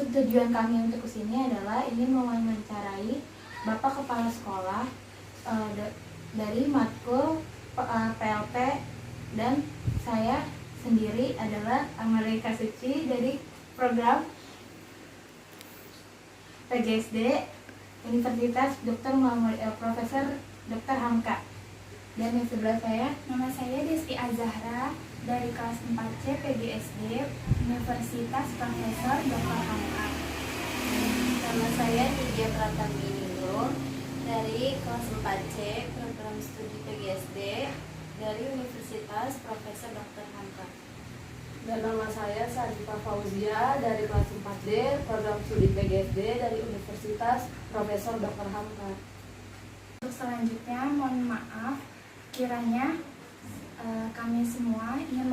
tujuan kami untuk kesini adalah ini mewawancarai Bapak Kepala Sekolah dari matkul PLP, dan saya sendiri adalah Amerika Suci dari program PGSD Universitas Profesor Dr. Hamka. Dan yang sebelah saya, nama saya Desti Azahra dari kelas 4C PGSD Universitas Profesor Dr. Hamka. Nama saya Lydia Prataminingo dari kelas 4C program studi PGSD dari Universitas Profesor Dr. Hamka. Dan nama saya Sarjipa Fauzia dari kelas 4D program studi PGSD dari Universitas Profesor Dr. Hamka. Untuk selanjutnya, mohon maaf kiranya kami semua ingin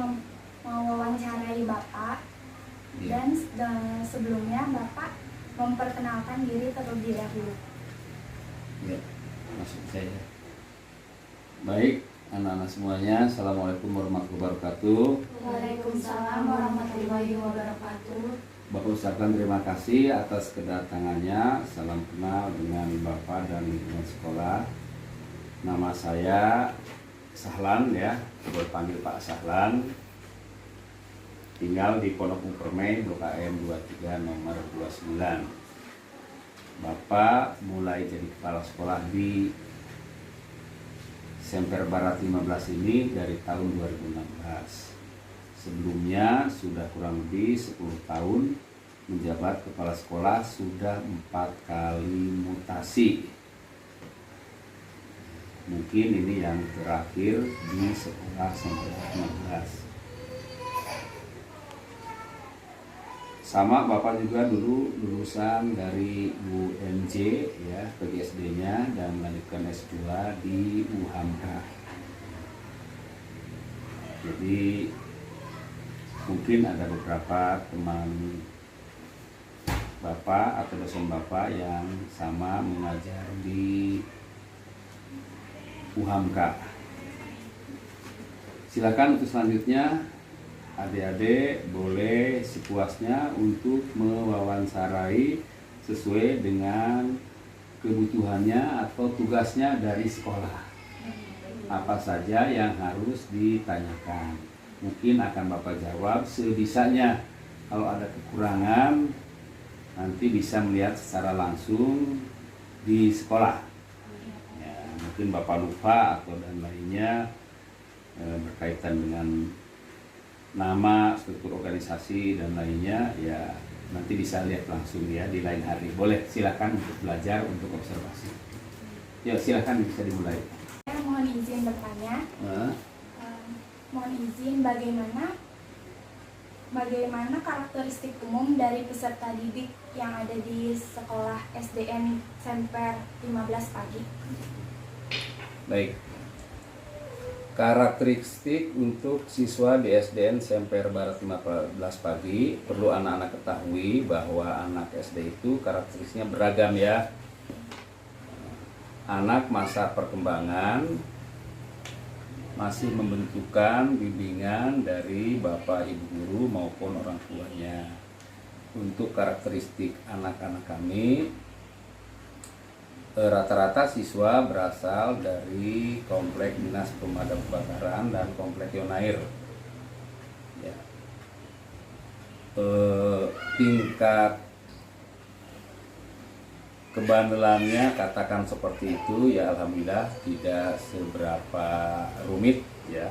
mewawancarai Bapak, dan sebelumnya Bapak memperkenalkan diri terlebih dahulu. Ya, maksud saya. Baik, anak-anak semuanya, Assalamualaikum warahmatullahi wabarakatuh. Waalaikumsalam warahmatullahi wabarakatuh. Bapak ucapkan terima kasih atas kedatangannya. Salam kenal dengan Bapak dan lingkungan sekolah. Nama saya Sahlan, ya, boleh panggil Pak Sahlan. Tinggal di Pondok Permai, Blok AM 23 nomor 29. Bapak mulai jadi kepala sekolah di Semper Barat 15 ini dari tahun 2016. Sebelumnya sudah kurang lebih 10 tahun menjabat kepala sekolah, sudah 4 kali mutasi. Mungkin ini yang terakhir di sekolah Semper 15. Sama Bapak juga dulu lulusan dari UNJ, ya, PGSD-nya, dan melanjutkan S2 di UHAMKA. Jadi mungkin ada beberapa teman Bapak atau dosen Bapak yang sama mengajar di UHAMKA. Silakan untuk selanjutnya adik-adik boleh sepuasnya untuk mewawancarai sesuai dengan kebutuhannya atau tugasnya dari sekolah. Apa saja yang harus ditanyakan, mungkin akan Bapak jawab sebisanya. Kalau ada kekurangan, nanti bisa melihat secara langsung di sekolah. Ya, mungkin Bapak lupa atau dan lainnya berkaitan dengan nama, struktur organisasi dan lainnya, ya nanti bisa lihat langsung ya di lain hari. Boleh, silakan untuk belajar, untuk observasi. Ya, silakan bisa dimulai. Saya mohon izin bertanya. Mohon izin, bagaimana karakteristik umum dari peserta didik yang ada di sekolah SDN Semper 15 Pagi? Baik. Karakteristik untuk siswa di SDN Semper Barat 15 Pagi, perlu anak-anak ketahui bahwa anak SD itu karakteristiknya beragam, ya. Anak masa perkembangan, masih membutuhkan bimbingan dari bapak ibu guru maupun orang tuanya. Untuk karakteristik anak-anak kami, rata-rata siswa berasal dari Komplek Dinas Pemadam Kebakaran dan Komplek Yonair. Ya. Tingkat kebandelannya, katakan seperti itu, ya alhamdulillah tidak seberapa rumit, ya.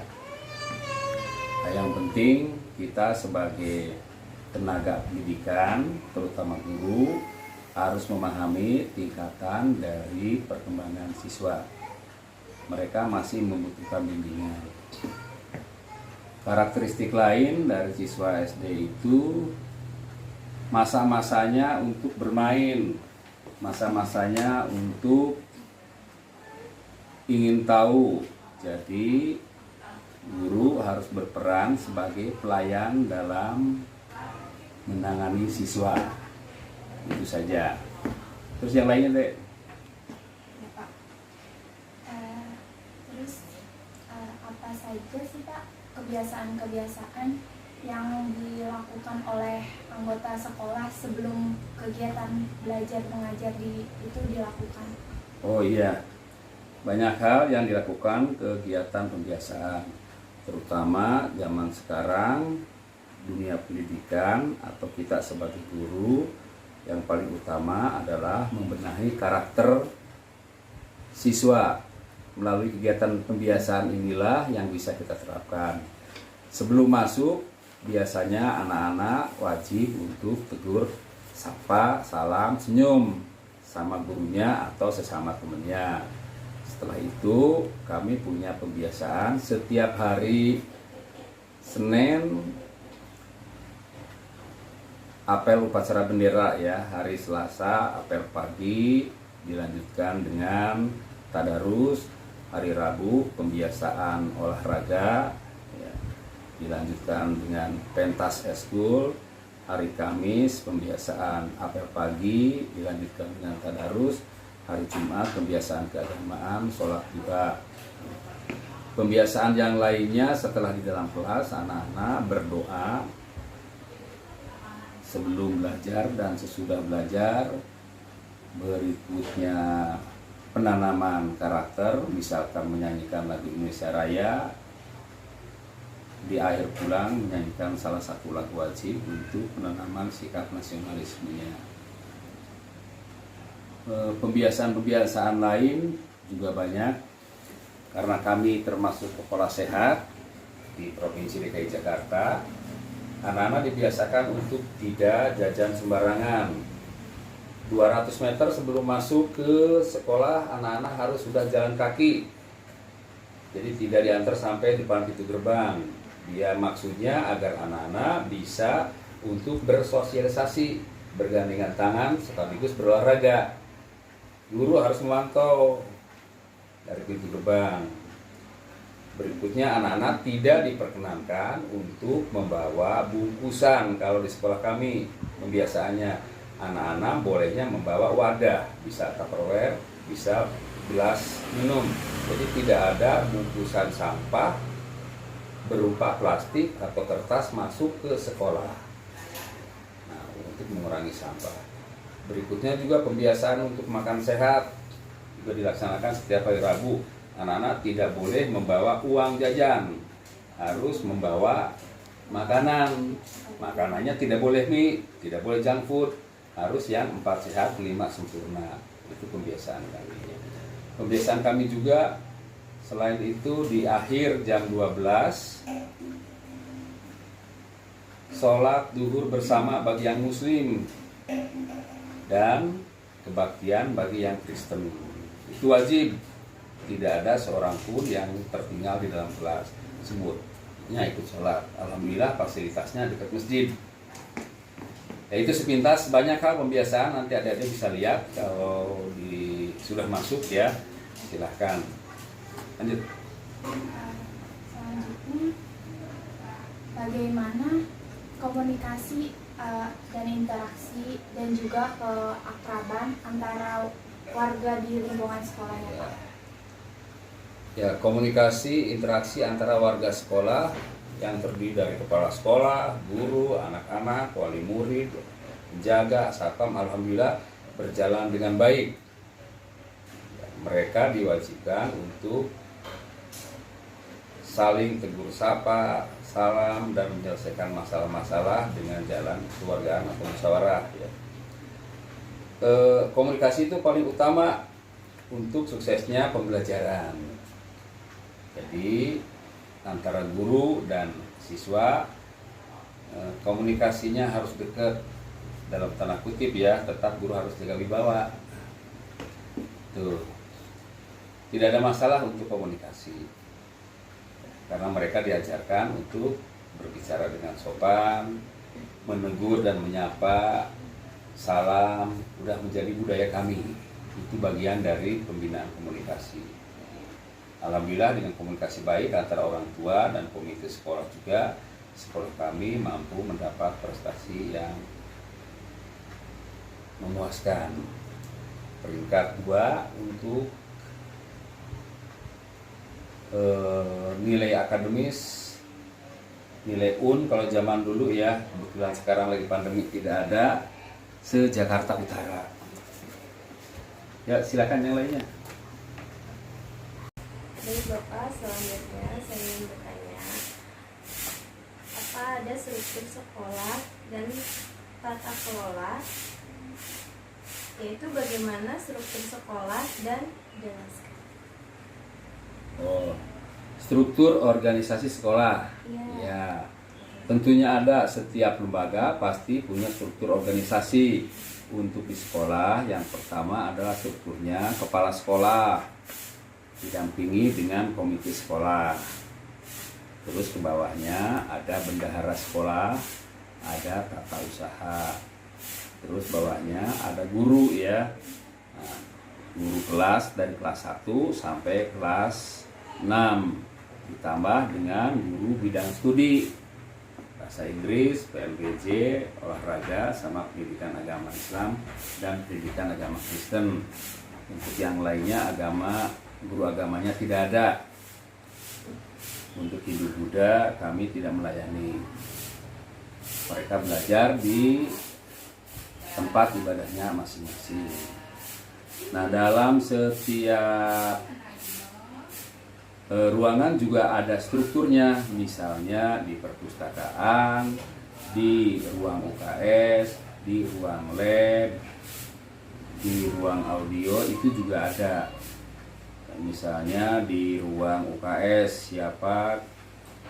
Nah, yang penting kita sebagai tenaga pendidikan, terutama guru, harus memahami tingkatan dari perkembangan siswa. Mereka masih membutuhkan bimbingan. Karakteristik lain dari siswa SD itu masa-masanya untuk bermain, masa-masanya untuk ingin tahu. Jadi guru harus berperan sebagai pelayan dalam menangani siswa. Itu saja. Terus yang lainnya, Dek? Ya, Pak. Terus apa saja sih, Pak, kebiasaan-kebiasaan yang dilakukan oleh anggota sekolah sebelum kegiatan belajar mengajar itu dilakukan? Oh iya, banyak hal yang dilakukan kegiatan pembiasaan, terutama zaman sekarang dunia pendidikan atau kita sebagai guru, yang paling utama adalah membenahi karakter siswa. Melalui kegiatan pembiasaan inilah yang bisa kita terapkan. Sebelum masuk, biasanya anak-anak wajib untuk tegur, sapa, salam, senyum sama gurunya atau sesama temannya. Setelah itu, kami punya pembiasaan setiap hari Senin, apel upacara bendera ya. Hari Selasa, apel pagi, dilanjutkan dengan tadarus. Hari Rabu, pembiasaan olahraga ya, dilanjutkan dengan pentas eskul. Hari Kamis, pembiasaan apel pagi, dilanjutkan dengan tadarus. Hari Jumat, pembiasaan keagamaan, sholat duha. Pembiasaan yang lainnya setelah di dalam kelas, anak-anak berdoa sebelum belajar dan sesudah belajar. Berikutnya penanaman karakter, misalkan menyanyikan lagu Indonesia Raya. Di akhir pulang menyanyikan salah satu lagu wajib untuk penanaman sikap nasionalismenya. Pembiasaan-pembiasaan lain juga banyak, karena kami termasuk kepala sehat di Provinsi DKI Jakarta. Anak-anak dibiasakan untuk tidak jajan sembarangan. 200 meter sebelum masuk ke sekolah, anak-anak harus sudah jalan kaki. Jadi tidak diantar sampai depan pintu gerbang. Dia maksudnya agar anak-anak bisa untuk bersosialisasi, bergandengan tangan sekaligus berolahraga. Guru harus memantau dari pintu gerbang. Berikutnya, anak-anak tidak diperkenankan untuk membawa bungkusan. Kalau di sekolah kami pembiasaannya, anak-anak bolehnya membawa wadah, bisa Tupperware, bisa gelas minum. Jadi tidak ada bungkusan sampah berupa plastik atau kertas masuk ke sekolah. Nah, untuk mengurangi sampah. Berikutnya juga pembiasaan untuk makan sehat juga dilaksanakan setiap hari Rabu. Anak-anak tidak boleh membawa uang jajan, harus membawa makanan. Makanannya tidak boleh mie, tidak boleh junk food, harus yang 4 sehat 5 sempurna. Itu pembiasaan kami. Pembiasaan kami juga selain itu di akhir jam 12 sholat duhur bersama bagi yang muslim dan kebaktian bagi yang Kristen. Itu wajib. Tidak ada seorang pun yang tertinggal di dalam kelas tersebut. Ikut sholat. Alhamdulillah fasilitasnya dekat masjid. Ya, itu sepintas, banyak hal pembiasaan, nanti adik-adik bisa lihat kalau sudah masuk ya, silahkan lanjut. Selanjutnya, bagaimana komunikasi dan interaksi dan juga keakraban antara warga di lingkungan sekolahnya, Pak? Ya, komunikasi interaksi antara warga sekolah yang terdiri dari kepala sekolah, guru, anak-anak, wali murid, penjaga, satpam, alhamdulillah berjalan dengan baik. Mereka diwajibkan untuk saling tegur sapa, salam, dan menyelesaikan masalah-masalah dengan jalan kekeluargaan atau musyawarah. Ya. Komunikasi itu paling utama untuk suksesnya pembelajaran. Jadi antara guru dan siswa komunikasinya harus dekat, dalam tanda kutip ya, tetap guru harus jaga wibawa. Tuh. Tidak ada masalah untuk komunikasi, karena mereka diajarkan untuk berbicara dengan sopan, menegur dan menyapa, salam, udah menjadi budaya kami. Itu bagian dari pembinaan komunikasi. Alhamdulillah dengan komunikasi baik antara orang tua dan komite sekolah juga, sekolah kami mampu mendapat prestasi yang memuaskan. Peringkat 2 untuk nilai akademis nilai UN kalau zaman dulu ya, kebetulan sekarang lagi pandemi tidak ada, se-Jakarta Utara. Ya, silakan yang lainnya. Baik Bapak, selanjutnya saya ingin bertanya, apa ada struktur sekolah dan tata kelola, yaitu bagaimana struktur sekolah dan jelaskan. Oh, struktur organisasi sekolah. Iya. Ya, tentunya ada, setiap lembaga pasti punya struktur organisasi. Untuk di sekolah, yang pertama adalah strukturnya kepala sekolah, didampingi dengan komite sekolah. Terus ke bawahnya ada bendahara sekolah, ada tata usaha. Terus bawahnya ada guru ya. Nah, guru kelas dari kelas 1 sampai kelas 6, ditambah dengan guru bidang studi bahasa Inggris, PLGJ, olahraga, sama pendidikan agama Islam dan pendidikan agama Kristen. Untuk yang lainnya guru agamanya tidak ada. Untuk Hindu Buddha kami tidak melayani. Mereka belajar di tempat ibadahnya masing-masing. Nah, dalam setiap ruangan juga ada strukturnya, misalnya di perpustakaan, di ruang UKS, di ruang lab, di ruang audio itu juga ada. Misalnya di ruang UKS siapa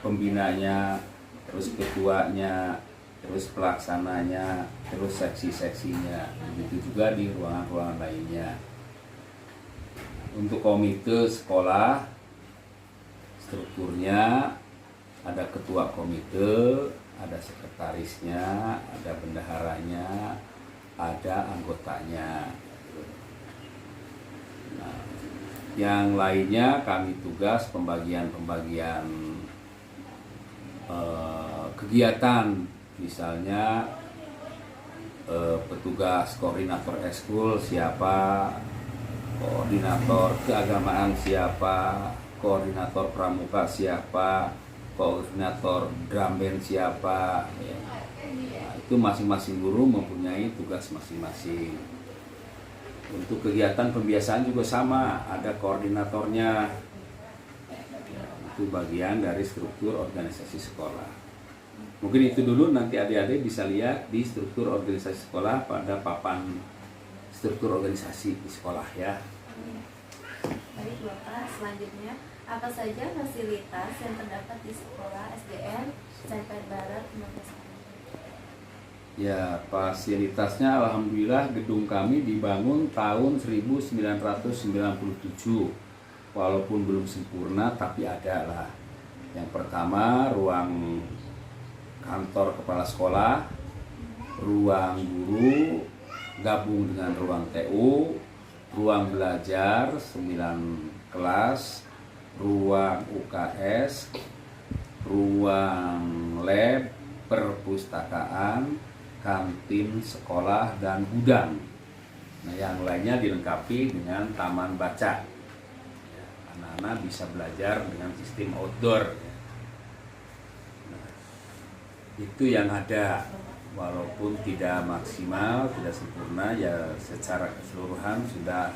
pembinanya, terus ketuanya, terus pelaksananya, terus seksi-seksinya. Begitu juga di ruangan-ruangan lainnya. Untuk komite sekolah, strukturnya ada ketua komite, ada sekretarisnya, ada bendaharanya, ada anggotanya. Nah, yang lainnya kami tugas pembagian kegiatan, misalnya petugas koordinator eskul siapa, koordinator keagamaan siapa, koordinator pramuka siapa, koordinator drum band siapa ya. Nah, itu masing-masing guru mempunyai tugas masing-masing. Untuk kegiatan pembiasaan juga sama, ada koordinatornya ya, itu bagian dari struktur organisasi sekolah. Mungkin itu dulu, nanti adik-adik bisa lihat di struktur organisasi sekolah pada papan struktur organisasi di sekolah ya. Baik Bapak, selanjutnya apa saja fasilitas yang terdapat di sekolah SDN Sampit Barat 15 Ya, fasilitasnya alhamdulillah gedung kami dibangun tahun 1997. Walaupun belum sempurna tapi ada lah. Yang pertama ruang kantor kepala sekolah, ruang guru gabung dengan ruang TU, ruang belajar 9 kelas, ruang UKS, ruang lab, perpustakaan, kantin sekolah, dan gudang. Nah, yang lainnya dilengkapi dengan taman baca. Ya, anak-anak bisa belajar dengan sistem outdoor. Nah, itu yang ada. Walaupun tidak maksimal, tidak sempurna, ya secara keseluruhan sudah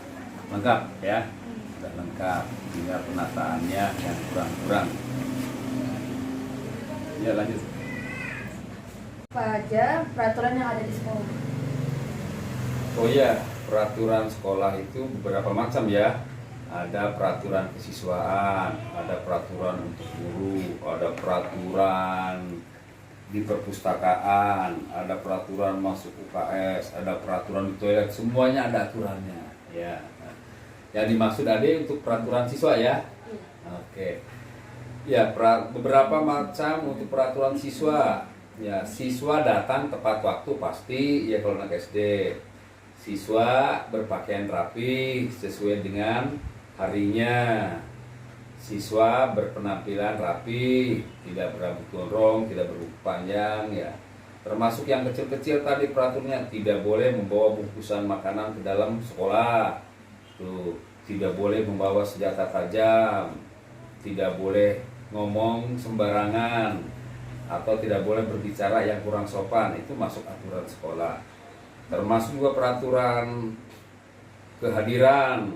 lengkap ya. Sudah lengkap, tinggal penataannya yang kurang-kurang. Ya, lanjut. Apa aja peraturan yang ada di sekolah? Oh iya, peraturan sekolah itu beberapa macam ya. Ada peraturan kesiswaan, ada peraturan untuk guru, ada peraturan di perpustakaan, ada peraturan masuk UKS, ada peraturan di toilet, semuanya ada aturannya ya. Yang dimaksud Ade untuk peraturan siswa ya. Oke. Ya, beberapa macam untuk peraturan siswa. Ya, siswa datang tepat waktu pasti ya kalau anak SD. Siswa berpakaian rapi sesuai dengan harinya. Siswa berpenampilan rapi, tidak berambut gondrong, tidak berambut panjang ya. Termasuk yang kecil-kecil tadi peraturannya tidak boleh membawa bungkusan makanan ke dalam sekolah. Tuh, tidak boleh membawa senjata tajam, tidak boleh ngomong sembarangan. atau tidak boleh berbicara yang kurang sopan, itu masuk aturan sekolah. Termasuk juga peraturan kehadiran,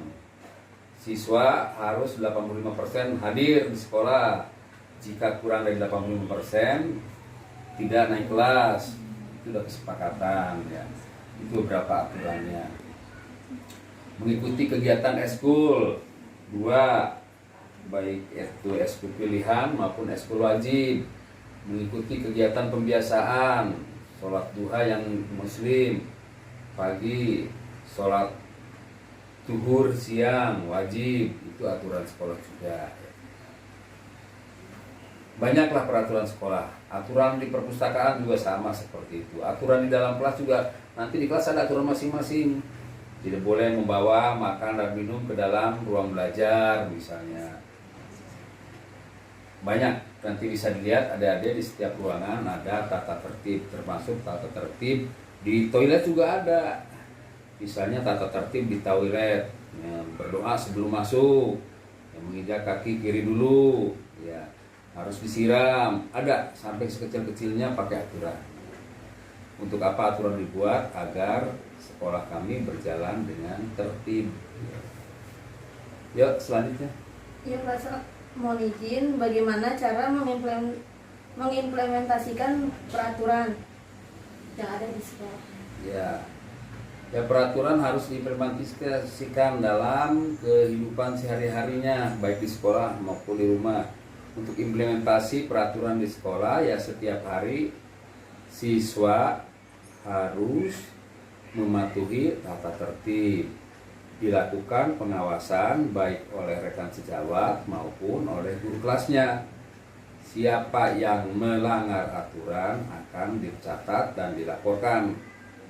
siswa harus 85% hadir di sekolah. Jika kurang dari 85% tidak naik kelas. Itu sudah kesepakatan ya. Itu beberapa aturannya. Mengikuti kegiatan eskul 2, baik itu eskul pilihan maupun eskul wajib. Mengikuti kegiatan pembiasaan, sholat duha yang muslim pagi, sholat zuhur siang wajib, itu aturan sekolah juga. Banyaklah peraturan sekolah. Aturan di perpustakaan juga sama seperti itu. Aturan di dalam kelas juga, nanti di kelas ada aturan masing-masing. Tidak boleh membawa makan dan minum ke dalam ruang belajar misalnya. Banyak, nanti bisa dilihat adik-adik di setiap ruangan ada tata tertib, termasuk tata tertib di toilet juga ada. Misalnya tata tertib di toilet, ya, berdoa sebelum masuk, ya, menginjak kaki kiri dulu, ya, harus disiram, ada sampai sekecil-kecilnya pakai aturan. Untuk apa aturan dibuat? Agar sekolah kami berjalan dengan tertib. Yuk selanjutnya. Ya Pak, mohon izin bagaimana cara mengimplementasikan peraturan yang ada di sekolah. Ya peraturan harus diimplementasikan dalam kehidupan sehari-harinya, baik di sekolah maupun di rumah. Untuk implementasi peraturan di sekolah, ya setiap hari siswa harus mematuhi tata tertib. Dilakukan pengawasan baik oleh rekan sejawat maupun oleh guru kelasnya. Siapa yang melanggar aturan akan dicatat dan dilaporkan.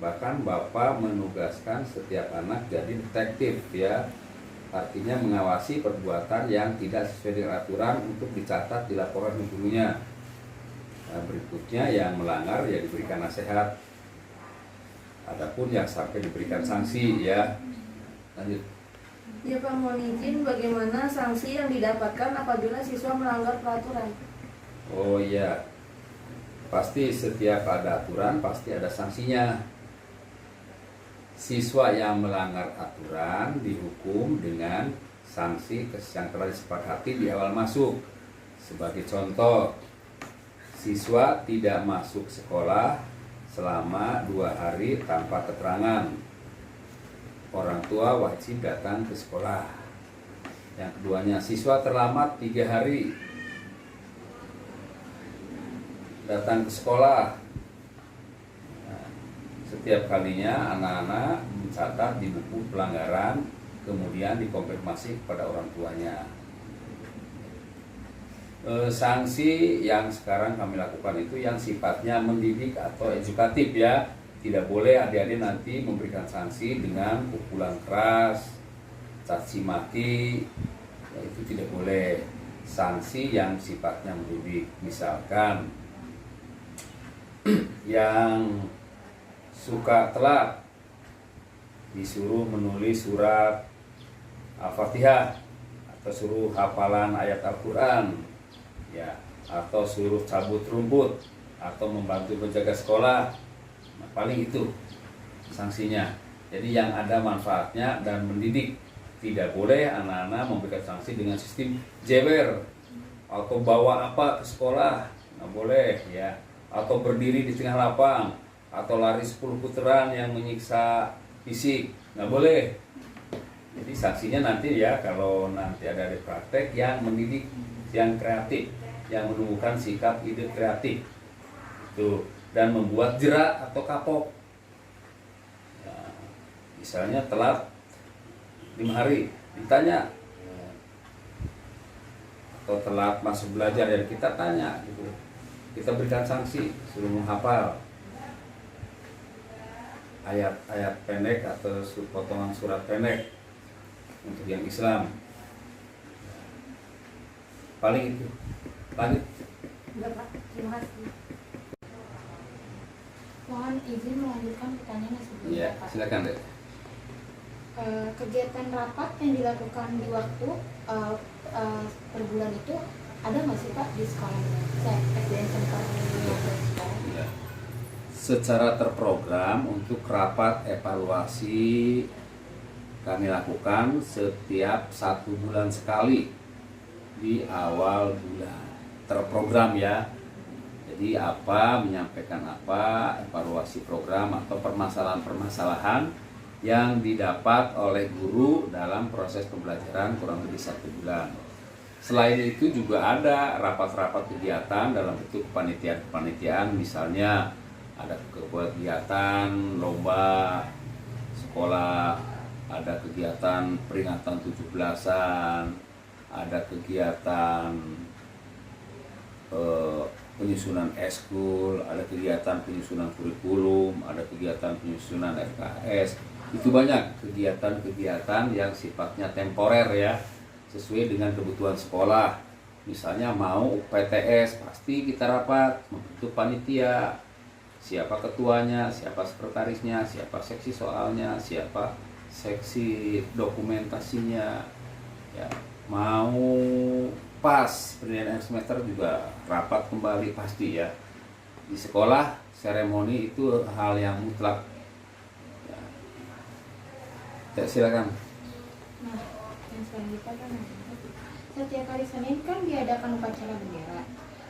Bahkan Bapak menugaskan setiap anak jadi detektif ya. Artinya mengawasi perbuatan yang tidak sesuai dengan aturan untuk dicatat, dilaporkan ke gurunya. Nah, berikutnya yang melanggar ya diberikan nasihat. Adapun yang sampai diberikan sanksi ya. Lanjut. Ya Pak, mohon izin bagaimana sanksi yang didapatkan apabila siswa melanggar peraturan. Oh iya, pasti setiap ada aturan pasti ada sanksinya. Siswa yang melanggar aturan dihukum dengan sanksi yang telah disepakati di awal masuk. Sebagai contoh, siswa tidak masuk sekolah selama 2 hari tanpa keterangan. Orang tua wajib datang ke sekolah. Yang keduanya, siswa terlambat 3 hari datang ke sekolah. Setiap kalinya anak-anak mencatat di buku pelanggaran, kemudian dikonfirmasi kepada orang tuanya. Sanksi yang sekarang kami lakukan itu yang sifatnya mendidik atau edukatif ya. Tidak boleh adik-adik nanti memberikan sanksi dengan pukulan keras, caci maki, ya, itu tidak boleh. Sanksi yang sifatnya mendidik, misalkan yang suka telat disuruh menulis surat Al-Fatihah atau suruh hafalan ayat Al-Quran ya, atau suruh cabut rumput atau membantu penjaga sekolah. Nah, paling itu sanksinya. Jadi yang ada manfaatnya dan mendidik. Tidak boleh anak-anak memberikan sanksi dengan sistem jewer atau bawa apa ke sekolah, nggak boleh ya, atau berdiri di tengah lapang atau lari 10 putaran yang menyiksa fisik, nggak boleh. Jadi sanksinya nanti ya, kalau nanti ada di praktek yang mendidik, yang kreatif, yang menumbuhkan sikap ide kreatif itu, dan membuat jerak atau kapok ya, misalnya telat 5 hari ditanya, atau telat masuk belajar ya kita tanya gitu, kita berikan sanksi, suruh menghafal ayat-ayat pendek atau potongan surat pendek untuk yang Islam. Paling itu. Lanjut. Bapak, terima kasih. Mohon izin melanjutkan pertanyaan sebelumnya Iya, Pak. silakan deh. Kegiatan rapat yang dilakukan di waktu per bulan itu Ada nggak sih Pak di sekolah SDN Semper sekarang? Ya. Secara terprogram untuk rapat evaluasi kami lakukan setiap 1 bulan sekali di awal bulan. Terprogram ya. Jadi menyampaikan evaluasi program atau permasalahan-permasalahan yang didapat oleh guru dalam proses pembelajaran kurang lebih 1 bulan. Selain itu juga ada rapat-rapat kegiatan dalam bentuk kepanitiaan, misalnya ada kegiatan lomba sekolah, ada kegiatan peringatan 17-an, ada kegiatan penyusunan eskul, ada kegiatan penyusunan kurikulum, ada kegiatan penyusunan FKS. Itu banyak kegiatan-kegiatan yang sifatnya temporer ya, sesuai dengan kebutuhan sekolah. Misalnya mau PTS, pasti kita rapat membentuk panitia, siapa ketuanya, siapa sekretarisnya, siapa seksi soalnya, siapa seksi dokumentasinya. Ya, mau pas penilaian semester juga rapat kembali pasti ya. Di sekolah seremoni itu hal yang mutlak. Ya, silakan. Nah, yang selanjutnya kan setiap hari Senin kan diadakan upacara bendera.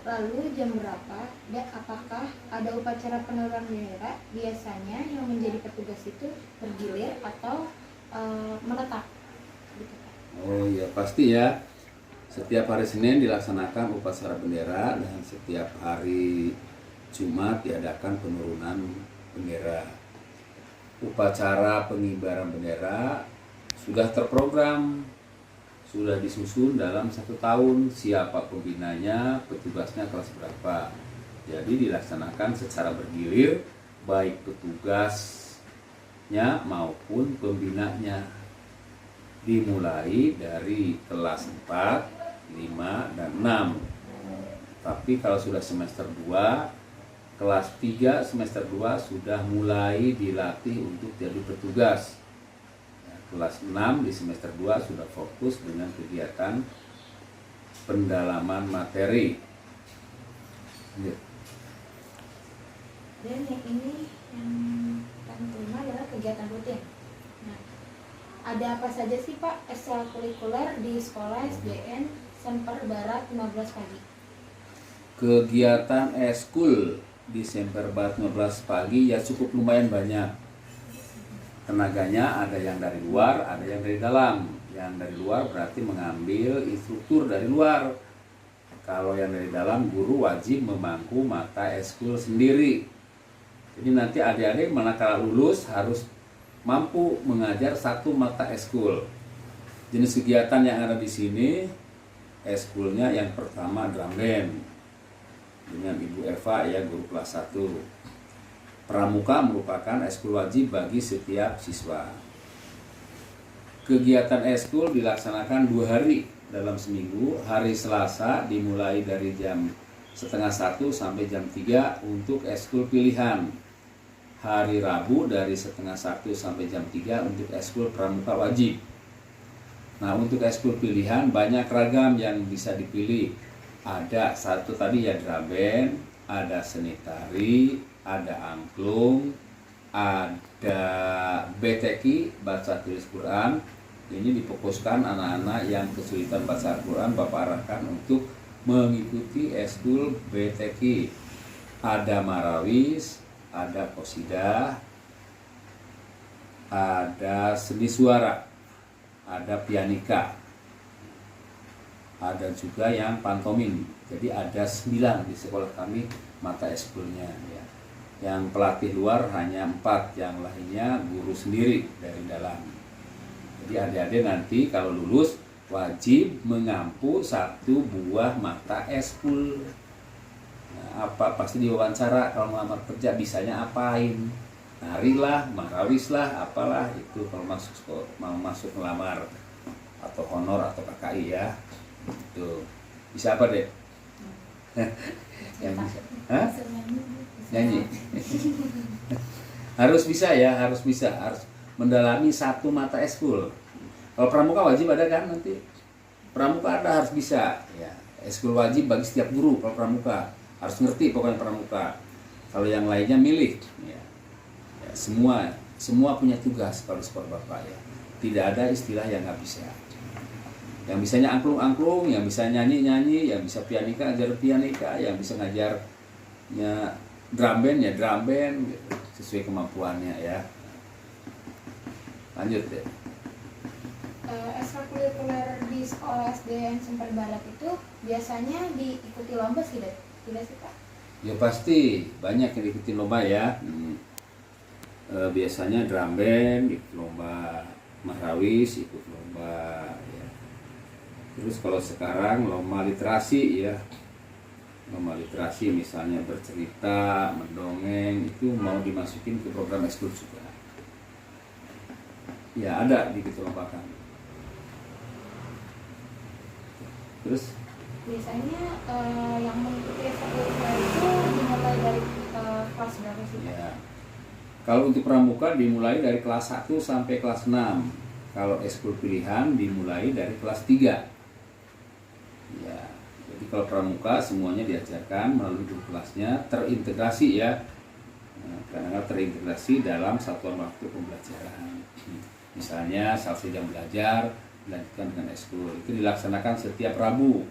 Lalu jam berapa dan apakah ada upacara penurunan bendera? Biasanya yang menjadi petugas itu bergilir atau menetap. Gitu. Oh iya pasti ya. Setiap hari Senin dilaksanakan upacara bendera dan setiap hari Jumat diadakan penurunan bendera. Upacara pengibaran bendera sudah terprogram, sudah disusun dalam 1 tahun, siapa pembinanya, petugasnya kelas berapa. Jadi dilaksanakan secara bergilir, baik petugasnya maupun pembinanya. Dimulai dari kelas 4, 5, dan 6. Tapi kalau sudah semester 2, kelas 3 semester 2 sudah mulai dilatih untuk jadi petugas. Kelas 6 di semester 2 sudah fokus dengan kegiatan pendalaman materi. Dan yang ini yang kami terima adalah kegiatan rutin. Nah, ada apa saja sih Pak ekstrakurikuler di sekolah SDN Semper Barat 15 pagi? Kegiatan eskul di Semper Barat 15 pagi ya cukup lumayan banyak. Tenaganya ada yang dari luar, ada yang dari dalam. Yang dari luar berarti mengambil instruktur dari luar. Kalau yang dari dalam, guru wajib memangku mata eskul sendiri. Jadi nanti adik-adik manakala lulus harus mampu mengajar 1 mata eskul. Jenis kegiatan yang ada di sini, eskulnya yang pertama drum band dengan Ibu Eva ya, guru kelas 1. Pramuka merupakan eskul wajib bagi setiap siswa. Kegiatan eskul dilaksanakan 2 hari dalam seminggu. Hari Selasa dimulai dari jam 12:30 sampai jam 3 untuk eskul pilihan. Hari Rabu dari 12:30 sampai jam 3 untuk eskul pramuka wajib. Nah, untuk eskul pilihan banyak ragam yang bisa dipilih. Ada 1 tadi ya drum band, ada seni tari, ada angklung, ada BTQ, baca tulis Quran. Ini difokuskan anak-anak yang kesulitan baca Al-Quran, Bapak arahkan untuk mengikuti eskul BTQ. Ada marawis, ada qosidah, ada seni suara, ada pianika, ada juga yang pantomim. Jadi ada 9 di sekolah kami mata eskulnya ya. Yang pelatih luar hanya 4, yang lainnya guru sendiri dari dalam. Jadi adik-adik nanti kalau lulus wajib mengampu 1 buah mata eskul. Nah, pasti diwawancara kalau melamar kerja bisanya apain? Narilah, marawis lah, apalah itu kalau mau masuk melamar atau honor atau KKI ya. Itu bisa apa deh? Yang bisa. Hah? Nyanyi. Harus bisa ya, harus mendalami 1 mata eskul. Kalau pramuka wajib ada kan nanti. Pramuka ada harus bisa ya. Ekskul wajib bagi setiap guru kalau pramuka, harus ngerti pokoknya pramuka. Kalau yang lainnya milih ya. Ya, semua punya tugas kalau sekolah Bapak ya. Tidak ada istilah yang nggak bisa. Yang bisanya angklung-angklung, yang bisa nyanyi-nyanyi, yang bisa pianika ngajar pianika, yang bisa ngajarnya drum band ya drum band gitu, sesuai kemampuannya ya. Lanjut deh. Ekstrakurikuler di sekolah SDN Semper Barat itu biasanya diikuti lomba sih, tidak sih Pak? Ya pasti banyak yang diikuti lomba ya. Biasanya drum band ikut lomba, marawis ikut lomba ya. Terus kalau sekarang lomba literasi ya, lomba literasi misalnya bercerita, mendongeng itu mau dimasukin ke program ekskul juga. Ya ada di gitu lomba kami. Terus Biasanya yang mengikuti ekstrakurikuler itu dimulai dari kelas berapa sih Pak? ya, kalau untuk pramuka dimulai dari kelas 1 sampai kelas 6. Kalau ekskul pilihan dimulai dari kelas 3. Ya, jadi kalau pramuka semuanya diajarkan melalui dua kelasnya terintegrasi ya. Nah, karena terintegrasi dalam satuan waktu pembelajaran. Misalnya selesai jam belajar dilanjutkan dengan ekskul. Itu dilaksanakan setiap Rabu.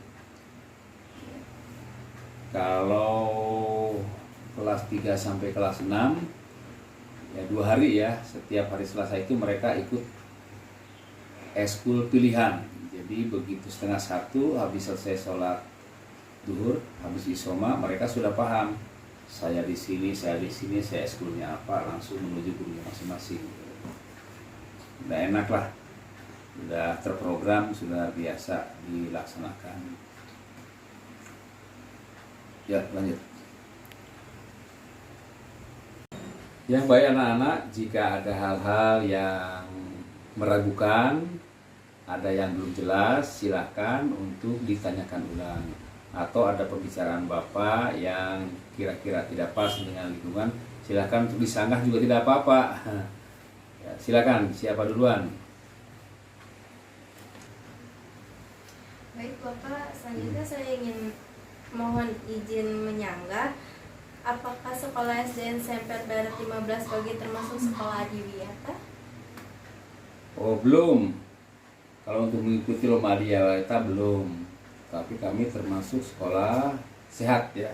Kalau kelas 3 sampai kelas 6 ya 2 hari ya, setiap hari Selasa itu mereka ikut ekskul pilihan. Jadi begitu 12:30 habis selesai sholat duhur, habis isoma, mereka sudah paham. Saya di sini, saya ekskulnya apa, langsung menuju gurunya masing-masing. Udah enak lah, udah terprogram, sudah biasa dilaksanakan. Ya lanjut. Yang baik anak-anak, jika ada hal-hal yang meragukan, ada yang belum jelas, silahkan untuk ditanyakan ulang. Atau ada pembicaraan Bapak yang kira-kira tidak pas dengan lingkungan, silahkan untuk disanggah juga tidak apa-apa. Ya, silahkan, siapa duluan? Baik Bapak, selanjutnya saya ingin mohon izin menyanggah. Apakah sekolah SDN Semper Barat 15 Bagi termasuk sekolah adiwiyata? Oh belum. Kalau untuk mengikuti lomba adiwiyata belum. Tapi kami termasuk sekolah sehat ya.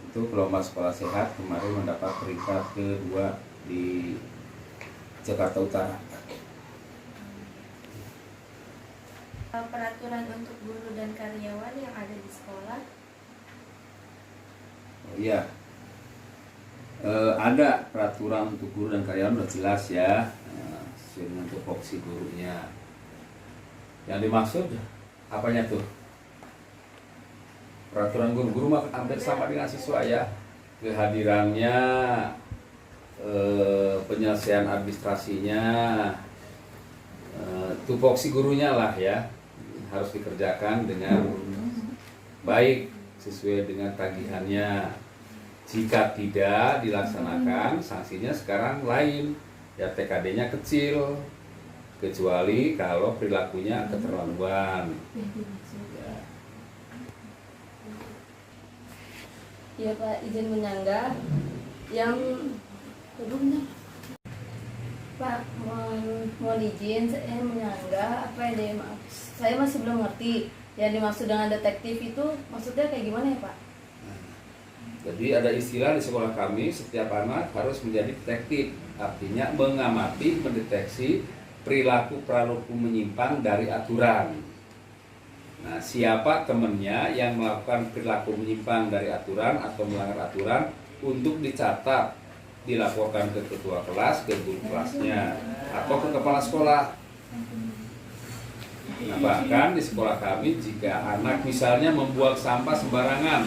Untuk lomba sekolah sehat kemarin mendapat peringkat kedua di Jakarta Utara. Peraturan untuk guru dan karyawan yang ada di sekolah? Oh, iya. Ada peraturan untuk guru dan karyawan sudah jelas ya, sesuai dengan tupoksi gurunya. Yang dimaksud apanya tuh? Peraturan guru mah hampir sama dengan siswa ya. Kehadirannya, penyelesaian administrasinya, tupoksi gurunya lah ya, harus dikerjakan dengan baik sesuai dengan tagihannya. Jika tidak dilaksanakan, sanksinya sekarang lain ya, TKD-nya kecil, kecuali kalau perilakunya keterlaluan ya. Ya Pak, izin menyanggah yang kedua. Pak, mohon izin saya menyanggah apa ya, maaf, saya masih belum ngerti yang dimaksud dengan detektif itu maksudnya kayak gimana ya Pak? Jadi ada istilah di sekolah kami, setiap anak harus menjadi detektif, artinya mengamati, mendeteksi perilaku menyimpang dari aturan. Nah, siapa temannya yang melakukan perilaku menyimpang dari aturan atau melanggar aturan untuk dicatat, dilaporkan ke ketua kelas, ke guru kelasnya, atau ke kepala sekolah. Nah, bahkan di sekolah kami jika anak misalnya membuang sampah sembarangan,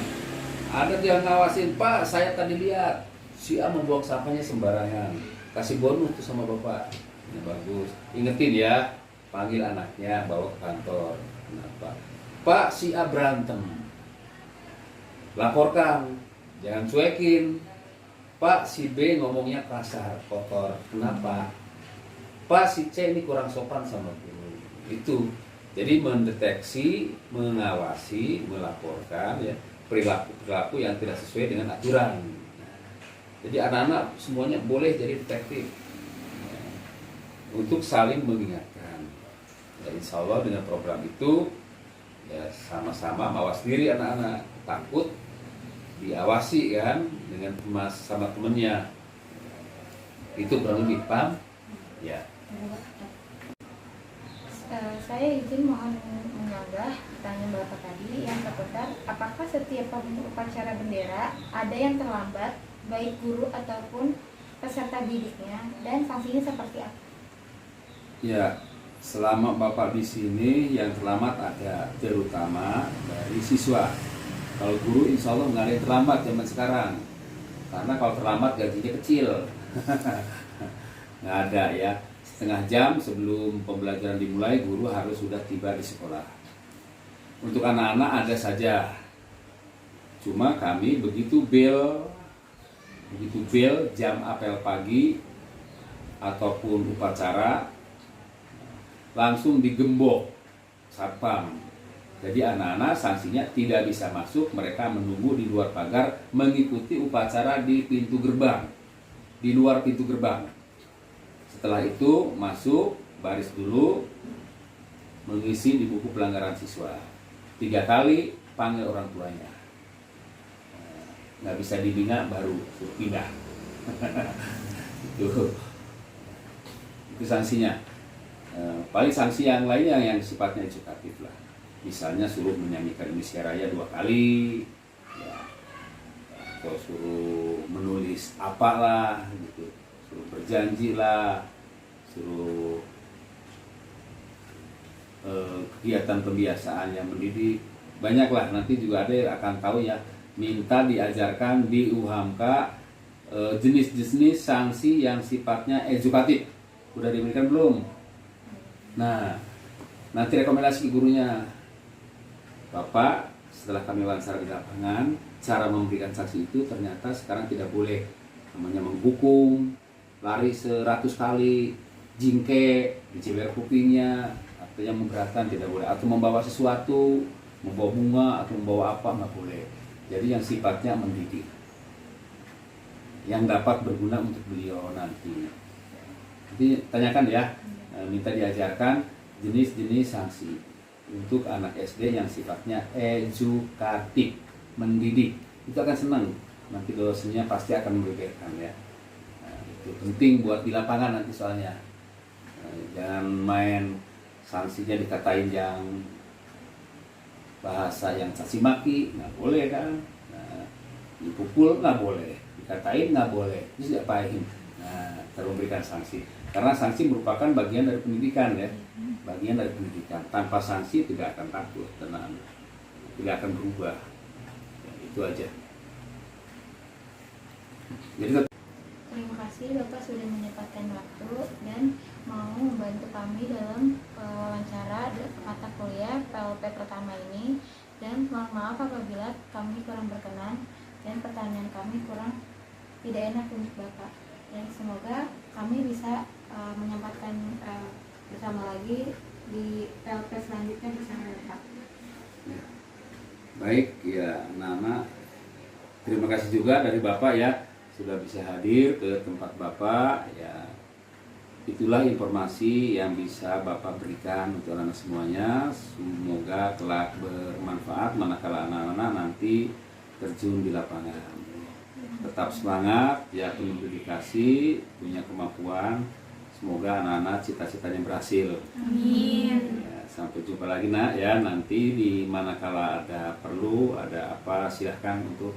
ada yang ngawasin, Pak, saya tadi lihat si A membuang sampahnya sembarangan, kasih bonus tuh sama bapak. Ini bagus, ingetin ya, panggil anaknya, bawa ke kantor. Kenapa? Pak, si A berantem, laporkan, jangan cuekin. Pak, si B ngomongnya kasar, kotor, kenapa? Pak, si C ini kurang sopan sama guru. Itu Jadi mendeteksi, mengawasi, melaporkan ya perilaku-perilaku yang tidak sesuai dengan aturan. Jadi anak-anak semuanya boleh jadi detektif ya, untuk saling mengingatkan. Ya, insya Allah dengan program itu ya sama-sama mawas diri anak-anak, takut diawasi kan dengan sama temennya. Itu kurang lebih paham ya. Saya izin mohon menyanggah pertanyaan Bapak tadi yang seputar apakah setiap upacara bendera ada yang terlambat baik guru ataupun peserta didiknya dan sanksinya seperti apa? Ya, selama Bapak di sini yang terlambat ada terutama dari siswa. Kalau guru insya Allah nggak ada yang terlambat zaman sekarang. Karena kalau terlambat gajinya kecil. Nggak ada ya. Setengah jam sebelum pembelajaran dimulai guru harus sudah tiba di sekolah. Untuk anak-anak ada saja. Cuma kami begitu bel jam apel pagi ataupun upacara langsung digembok satpam. Jadi anak-anak sanksinya tidak bisa masuk, mereka menunggu di luar pagar mengikuti upacara di pintu gerbang, di luar pintu gerbang. Setelah itu masuk baris dulu mengisi di buku pelanggaran siswa. 3 kali panggil orang tuanya. Nggak bisa dibina baru suruh pindah. Itu sanksinya. Paling sanksi yang lainnya yang sifatnya edukatif lah. Misalnya suruh menyanyikan Indonesia Raya 2 kali, ya. Atau suruh menulis apalah gitu. Suruh berjanji lah, suruh kegiatan pembiasaan yang mendidik, banyaklah. Nanti juga ada yang akan tahu ya, minta diajarkan di UHAMK jenis-jenis sanksi yang sifatnya edukatif. Udah diberikan belum? Nah, nanti rekomendasi gurunya, Bapak setelah kami wawancara di lapangan, cara memberikan sanksi itu ternyata sekarang tidak boleh, namanya menghukum, lari 100 kali, jingke, diceber kupingnya, atau yang memberatkan tidak boleh, atau membawa sesuatu, membawa bunga atau membawa apa nggak boleh. Jadi yang sifatnya mendidik, yang dapat berguna untuk beliau nanti. Jadi tanyakan ya, minta diajarkan jenis-jenis sanksi untuk anak SD yang sifatnya edukatif, mendidik. Itu akan senang, nanti dosennya pasti akan membeberkan ya. Itu penting buat di lapangan nanti soalnya. Jangan main sanksinya dikatain yang bahasa yang caci maki, nggak boleh kan. Dipukul nggak boleh, dikatain nggak boleh, terus diapain. Nah, terus memberikan sanksi. Karena sanksi merupakan bagian dari pendidikan ya, bagian dari pendidikan. Tanpa sanksi tidak akan takut, tenang, tidak akan berubah. Ya, itu aja. Jadi Terima kasih Bapak sudah menyempatkan waktu dan mau membantu kami dalam wawancara mata kuliah PLP pertama ini, dan mohon maaf apabila kami kurang berkenan dan pertanyaan kami kurang tidak enak untuk Bapak, dan semoga kami bisa menyempatkan bersama lagi di PLP selanjutnya bersama Bapak. baik ya, Nana. Terima kasih juga dari Bapak ya sudah bisa hadir ke tempat Bapak ya. Itulah informasi yang bisa Bapak berikan untuk anak semuanya. Semoga kelak bermanfaat manakala anak-anak nanti terjun di lapangan. Tetap semangat ya, penuh dedikasi, punya kemampuan. Semoga anak-anak cita-citanya berhasil. Amin. Ya, sampai jumpa lagi nak ya, nanti di manakala ada perlu, ada apa silahkan untuk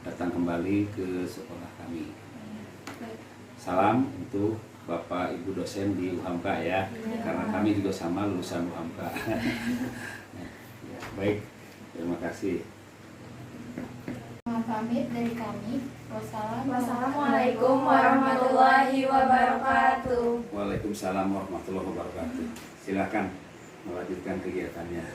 datang kembali ke sekolah kami. Salam untuk Bapak Ibu dosen di UHAMK ya, karena kami juga sama lulusan UHAMK. Ya, baik, terima kasih. Pamit dari kami. Wassalamualaikum warahmatullahi wabarakatuh. Waalaikumsalam warahmatullahi wabarakatuh. Silakan melanjutkan kegiatannya.